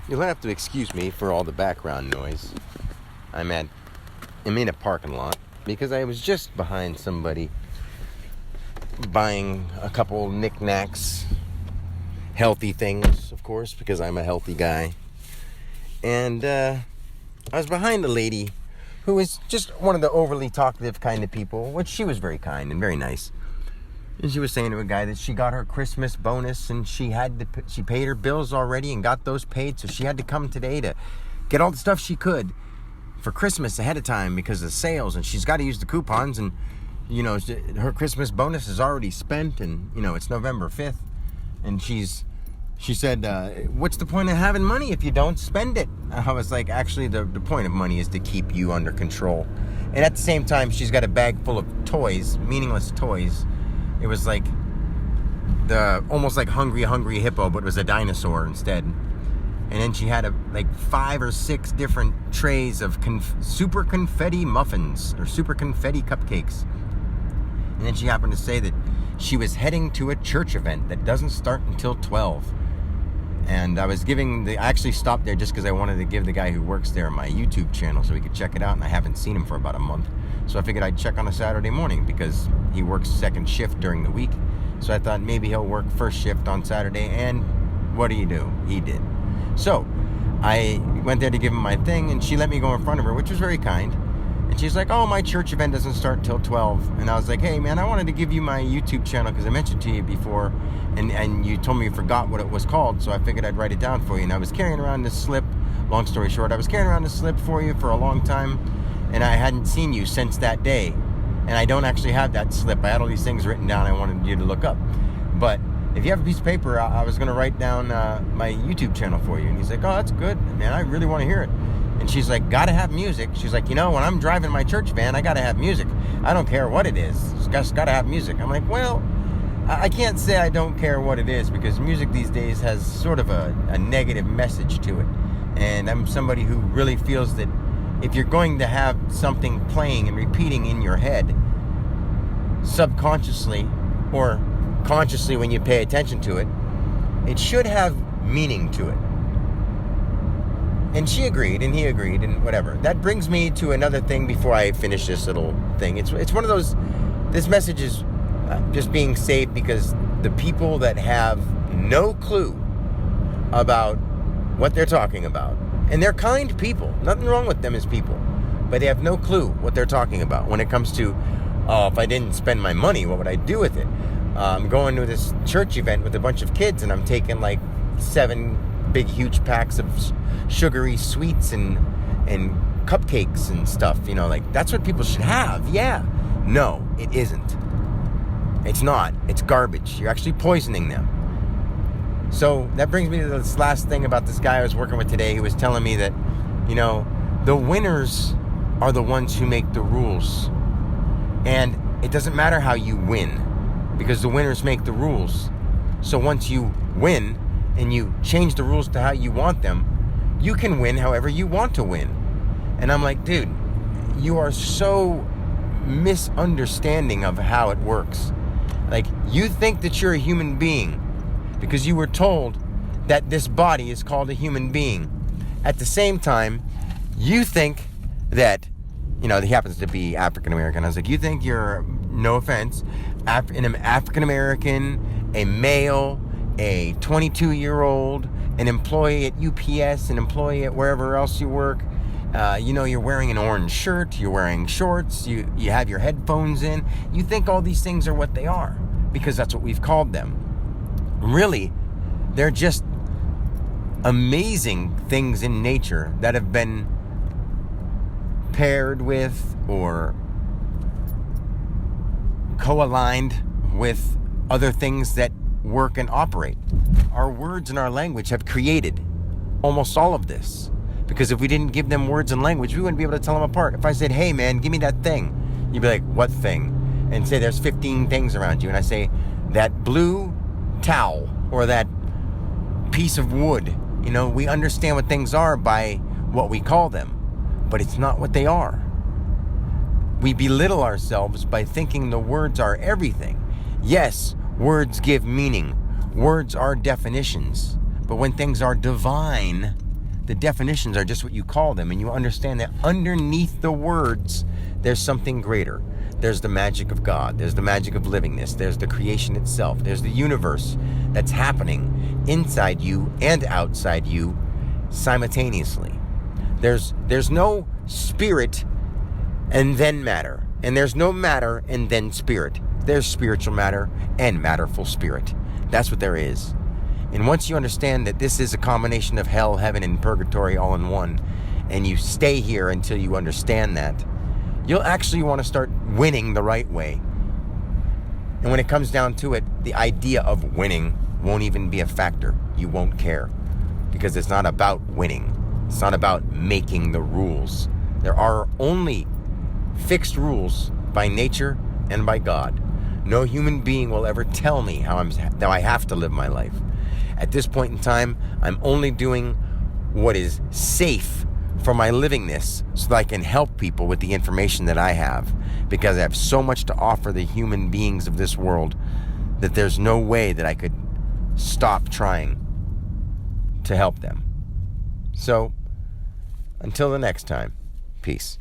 You'll have to excuse me for all the background noise. I'm in a parking lot because I was just behind somebody buying a couple knickknacks, healthy things, of course, because I'm a healthy guy. And I was behind a lady who was just one of the overly talkative kind of people, which she was very kind and very nice. And she was saying to a guy that she got her Christmas bonus and she paid her bills already and got those paid, so she had to come today to get all the stuff she could for Christmas ahead of time because of sales, and she's got to use the coupons, and you know her Christmas bonus is already spent, and you know it's November 5th, and she said, what's the point of having money if you don't spend it? I was like, actually the point of money is to keep you under control. And at the same time, she's got a bag full of toys, meaningless toys. It was like almost like Hungry Hippo, but it was a dinosaur instead. And then she had 5 or 6 different trays of super confetti muffins or super confetti cupcakes. And then she happened to say that she was heading to a church event that doesn't start until 12. And I actually stopped there just because I wanted to give the guy who works there my YouTube channel so he could check it out, and I haven't seen him for about a month. So I figured I'd check on a Saturday morning because he works second shift during the week. So I thought maybe he'll work first shift on Saturday, and what do? He did. So I went there to give him my thing, and she let me go in front of her, which was very kind. And she's like, oh, my church event doesn't start till 12. And I was like, hey, man, I wanted to give you my YouTube channel because I mentioned to you before, and you told me you forgot what it was called, so I figured I'd write it down for you. And I was carrying around this slip. Long story short, I was carrying around this slip for you for a long time, and I hadn't seen you since that day. And I don't actually have that slip. I had all these things written down I wanted you to look up. But if you have a piece of paper, I was going to write down my YouTube channel for you. And he's like, oh, that's good, man. I really want to hear it. And she's like, gotta have music. She's like, when I'm driving my church van, I gotta have music. I don't care what it is. Just gotta have music. I'm like, well, I can't say I don't care what it is because music these days has sort of a negative message to it. And I'm somebody who really feels that if you're going to have something playing and repeating in your head, subconsciously or consciously when you pay attention to it, it should have meaning to it. And she agreed, and he agreed, and whatever. That brings me to another thing before I finish this little thing. It's one of those, this message is just being saved because the people that have no clue about what they're talking about, and they're kind people, nothing wrong with them as people, but they have no clue what they're talking about when it comes to, if I didn't spend my money, what would I do with it? I'm going to this church event with a bunch of kids, and I'm taking 7 big huge packs of sugary sweets and cupcakes and stuff, that's what people should have. Yeah. No, it isn't. It's not. It's garbage. You're actually poisoning them. So that brings me to this last thing about this guy I was working with today who was telling me that, the winners are the ones who make the rules. And it doesn't matter how you win because the winners make the rules. So once you win and you change the rules to how you want them, you can win however you want to win. And I'm like, dude, you are so misunderstanding of how it works. You think that you're a human being because you were told that this body is called a human being. At the same time, you think that, he happens to be African American. I was like, you think you're, no offense, an African American, a male, a 22-year-old, an employee at UPS, an employee at wherever else you work, you're wearing an orange shirt, you're wearing shorts, you have your headphones in. You think all these things are what they are because that's what we've called them. Really, they're just amazing things in nature that have been paired with or co-aligned with other things that work and operate. Our words and our language have created almost all of this. Because if we didn't give them words and language, we wouldn't be able to tell them apart. If I said, hey man, give me that thing, you'd be like, what thing? And say there's 15 things around you. And I say, that blue towel or that piece of wood. We understand what things are by what we call them. But it's not what they are. We belittle ourselves by thinking the words are everything. Yes, words give meaning. Words are definitions. But when things are divine, the definitions are just what you call them, and you understand that underneath the words, there's something greater. There's the magic of God. There's the magic of livingness. There's the creation itself. There's the universe that's happening inside you and outside you simultaneously. There's no spirit and then matter. And there's no matter and then spirit. There's spiritual matter and matterful spirit. That's what there is. And once you understand that this is a combination of hell, heaven, and purgatory all in one, and you stay here until you understand that, you'll actually want to start winning the right way. And when it comes down to it, the idea of winning won't even be a factor. You won't care. Because it's not about winning. It's not about making the rules. There are only fixed rules by nature and by God. No human being will ever tell me how I have to live my life. At this point in time, I'm only doing what is safe for my livingness so that I can help people with the information that I have, because I have so much to offer the human beings of this world that there's no way that I could stop trying to help them. So, until the next time, peace.